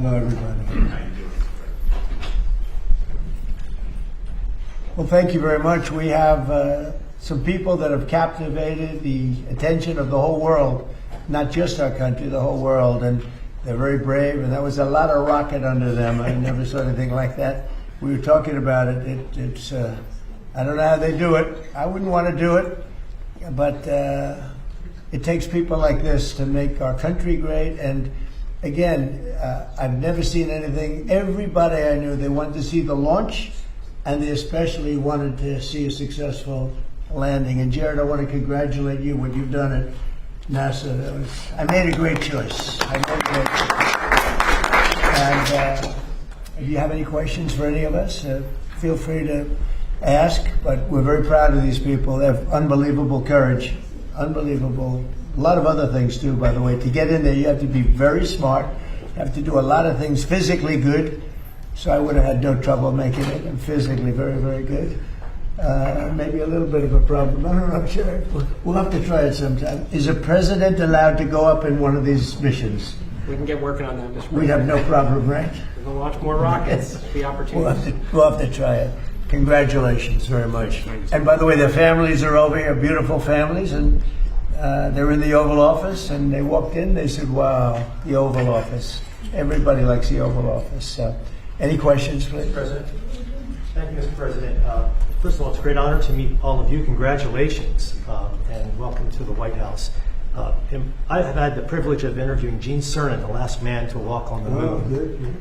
Hello, everybody. Well, thank you very much. We have some people that have captivated the attention of the whole world, not just our country, the whole world, and they're very brave, and that was a lot of rocket under them. I never saw anything like that. We were talking about it. It's I don't know how they do it. I wouldn't want to do it, but it takes people like this to make our country great. And again, I've never seen anything. Everybody I knew, they wanted to see the launch, and they especially wanted to see a successful landing. And Jared, I want to congratulate you, what you've done at NASA. I made a great choice. And if you have any questions for any of us, feel free to ask, but we're very proud of these people. They have unbelievable courage, unbelievable. A lot of other things too, by the way. To get in there, you have to be very smart. You have to do a lot of things physically good. So I would have had no trouble making it. I'm physically very, very good. Maybe a little bit of a problem. I don't know, I'm sure. We'll have to try it sometime. Is a president allowed to go up in one of these missions? We can get working on that, Mr. President. We'd have no problem, right? We're going to launch more rockets. The opportunity. We'll have to try it. Congratulations very much. And by the way, their families are over here, beautiful families, and they're in the Oval Office, and they walked in, they said, wow, the Oval Office. Everybody likes the Oval Office. So, any questions, please? Mr. President. Thank you, Mr. President. First of all, it's a great honor to meet all of you. Congratulations, and welcome to the White House. I have had the privilege of interviewing Gene Cernan, the last man to walk on the moon. Oh, good.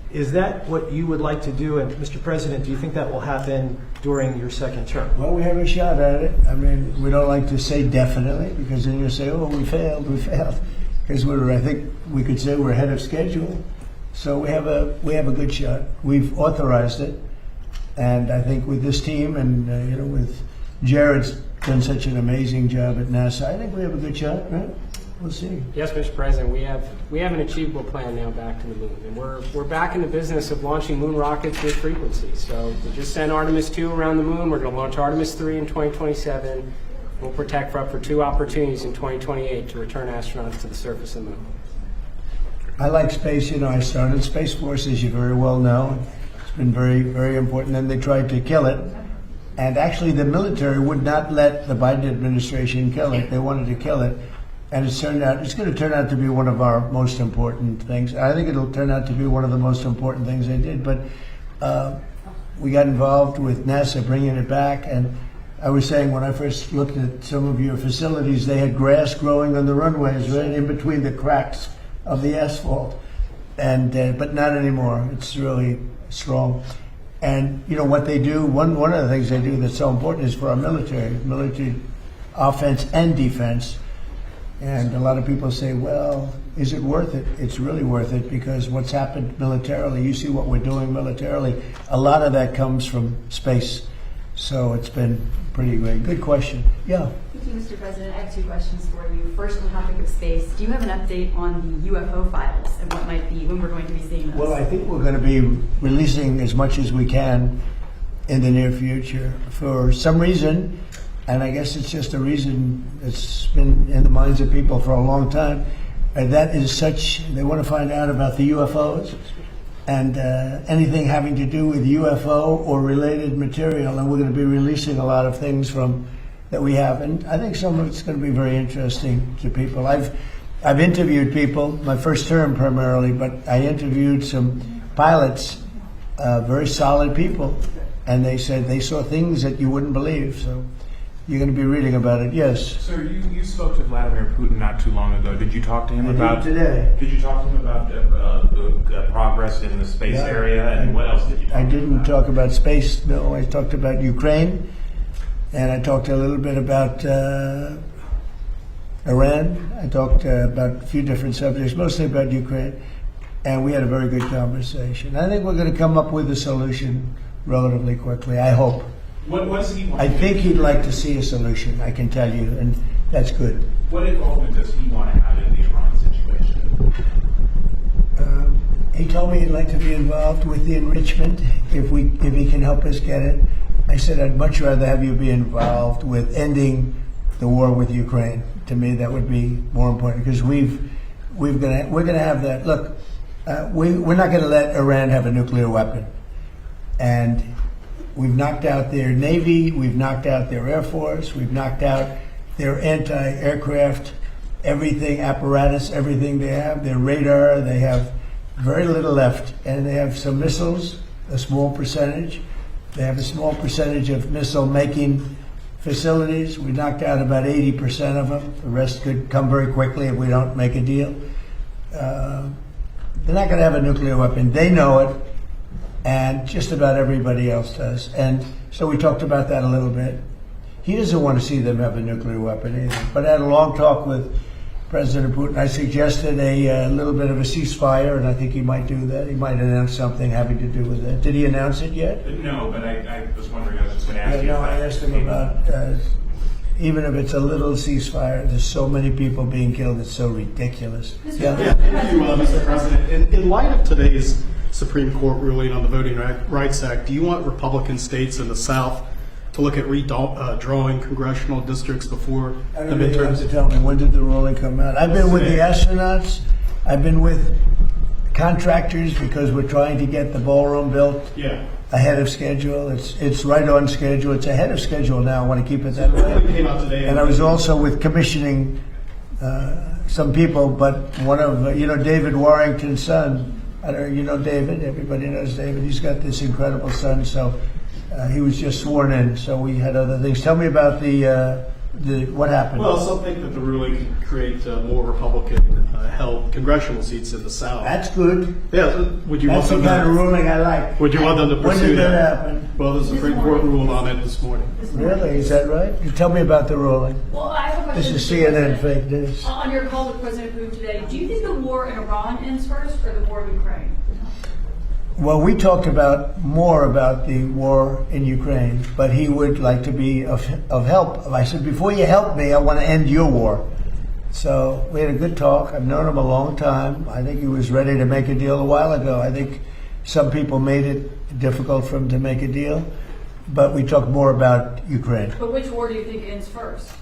Is that what you would like to do? And Mr. President, do you think that will happen during your second term? Well, we have a shot at it. I mean, we don't like to say definitely, because then you say, oh, we failed. Because I think we could say we're ahead of schedule. So we have a good shot. We've authorized it. And I think with this team and, with Jared's done such an amazing job at NASA, I think we have a good shot, right? We'll see. Yes, Mr. President, we have an achievable plan now back to the moon. And we're back in the business of launching moon rockets with frequency. So we just sent Artemis 2 around the moon. We're going to launch Artemis 3 in 2027. We'll protect for up for 2 opportunities in 2028 to return astronauts to the surface of the moon. I like space. I started Space Force, as you very well know. It's been very, very important. And they tried to kill it. And actually, the military would not let the Biden administration kill it. They wanted to kill it. And it's going to turn out to be one of our most important things. I think it'll turn out to be one of the most important things they did. But we got involved with NASA bringing it back. And I was saying when I first looked at some of your facilities, they had grass growing on the runways, right in between the cracks of the asphalt. And but not anymore. It's really strong. And what they do, one of the things they do that's so important is for our military offense and defense. And a lot of people say, well, is it worth it? It's really worth it, because what's happened militarily, you see what we're doing militarily, a lot of that comes from space. So it's been pretty great. Good question. Yeah. Thank you, Mr. President. I have 2 questions for you. First, on the topic of space, do you have an update on the UFO files and when we're going to be seeing those? Well, I think we're going to be releasing as much as we can in the near future. For some reason, and I guess it's just a reason that's been in the minds of people for a long time, and that is they want to find out about the UFOs and anything having to do with UFO or related material, and we're going to be releasing a lot of things that we have, and I think some of it's going to be very interesting to people. I've interviewed people, my first term primarily, but I interviewed some pilots, very solid people, and they said they saw things that you wouldn't believe. So you're going to be reading about it. Yes. Sir, you spoke to Vladimir Putin not too long ago. Did you talk to him about today? Did you talk to him about the progress in the space area, and what else did you talk I didn't about? talk about space. No, I talked about Ukraine, and I talked a little bit about Iran. I talked about a few different subjects, mostly about Ukraine, and we had a very good conversation. I think we're going to come up with a solution relatively quickly, I hope. What does he want? I think he'd like to see a solution, I can tell you, and that's good. What involvement does he want to have in the Iran situation? He told me he'd like to be involved with the enrichment if he can help us get it. I said I'd much rather have you be involved with ending the war with Ukraine. To me, that would be more important, because we're going to have that. Look, we're not going to let Iran have a nuclear weapon. And we've knocked out their Navy, we've knocked out their Air Force, we've knocked out their anti-aircraft, everything, apparatus, everything they have, their radar, they have very little left. And they have some missiles, a small percentage. They have a small percentage of missile-making facilities. We knocked out about 80% of them. The rest could come very quickly if we don't make a deal. They're not going to have a nuclear weapon. They know it, and just about everybody else does. And so we talked about that a little bit. He doesn't want to see them have a nuclear weapon either. But I had a long talk with President Putin. I suggested a little bit of a ceasefire, and I think he might do that. He might announce something having to do with that. Did he announce it yet? No, but I was wondering, I was just going to ask you. No, I asked him about, even if it's a little ceasefire, there's so many people being killed, it's so ridiculous. Yeah, thank you, Mr. President. In light of today's Supreme Court ruling on the Voting Rights Act, do you want Republican states in the South to look at redrawing congressional districts before I the don't know, you have midterms? to tell me, when did the ruling come out? I've been with the astronauts, I've been with contractors because we're trying to get the ballroom built Yeah. ahead of schedule. It's right on schedule. It's ahead of schedule now. I want to keep it that The ruling way. came out today. And I was also with commissioning some people, but one of, David Warrington's son, I don't know, you know David, everybody knows David. He's got this incredible son, so he was just sworn in, so we had other things. Tell me about the what happened. Well, some think that the ruling could create more Republican-held congressional seats in the South. That's good. Yeah, so would you That's want the them kind of to? ruling I like. Would you want them to When pursue did that that? happen? Well, the Supreme Court ruled on it this morning. Really? Is that right? You tell me about the ruling. Well, I have a question. This is Mr. CNN President. fake news. On your call with President Putin today, do you think the war in Iran ends first or the war in Ukraine? Well, we talked more about the war in Ukraine, but he would like to be of help. I said, before you help me, I want to end your war. So we had a good talk. I've known him a long time. I think he was ready to make a deal a while ago. I think some people made it difficult for him to make a deal, but we talked more about Ukraine. But which war do you think ends first?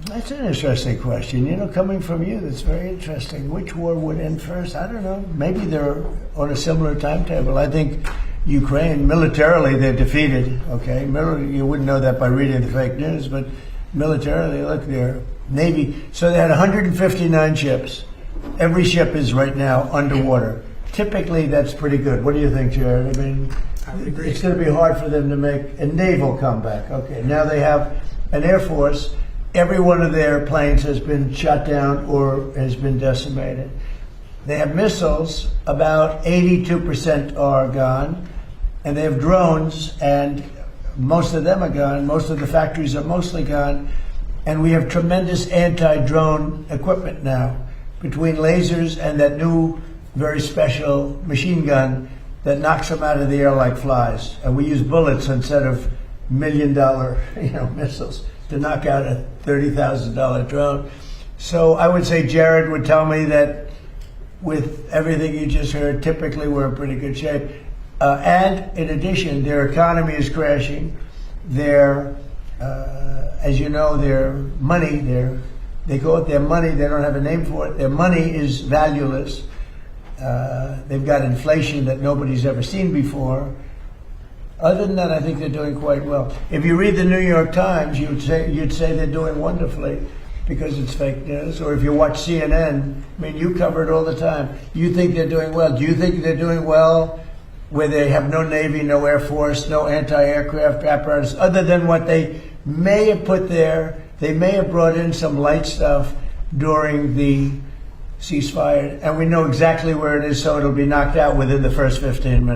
That's an interesting question. Coming from you, that's very interesting. Which war would end first? I don't know. Maybe they're on a similar timetable. I think Ukraine, militarily, they're defeated. Okay, you wouldn't know that by reading the fake news, but militarily, look, their Navy. So they had 159 ships. Every ship is right now underwater. Typically, that's pretty good. What do you think, Jared? I mean, it's going to be hard for them to make a naval comeback. Okay, now they have an Air Force. Every one of their planes has been shot down or has been decimated. They have missiles, about 82% are gone, and they have drones, and most of them are gone. Most of the factories are mostly gone, and we have tremendous anti-drone equipment now, between lasers and that new, very special machine gun that knocks them out of the air like flies. And we use bullets instead of $1 million, missiles to knock out a $30,000 drone. So I would say Jared would tell me that with everything you just heard, typically we're in pretty good shape. And in addition, their economy is crashing. Their, as you know, their money, they call it their money, they don't have a name for it. Their money is valueless. They've got inflation that nobody's ever seen before. Other than that, I think they're doing quite well. If you read the New York Times, you'd say they're doing wonderfully because it's fake news. Or if you watch CNN, I mean, you cover it all the time. You think they're doing well. Do you think they're doing well where they have no Navy, no Air Force, no anti-aircraft apparatus, other than what they may have put there? They may have brought in some light stuff during the ceasefire, and we know exactly where it is, so it'll be knocked out within the first 15 minutes.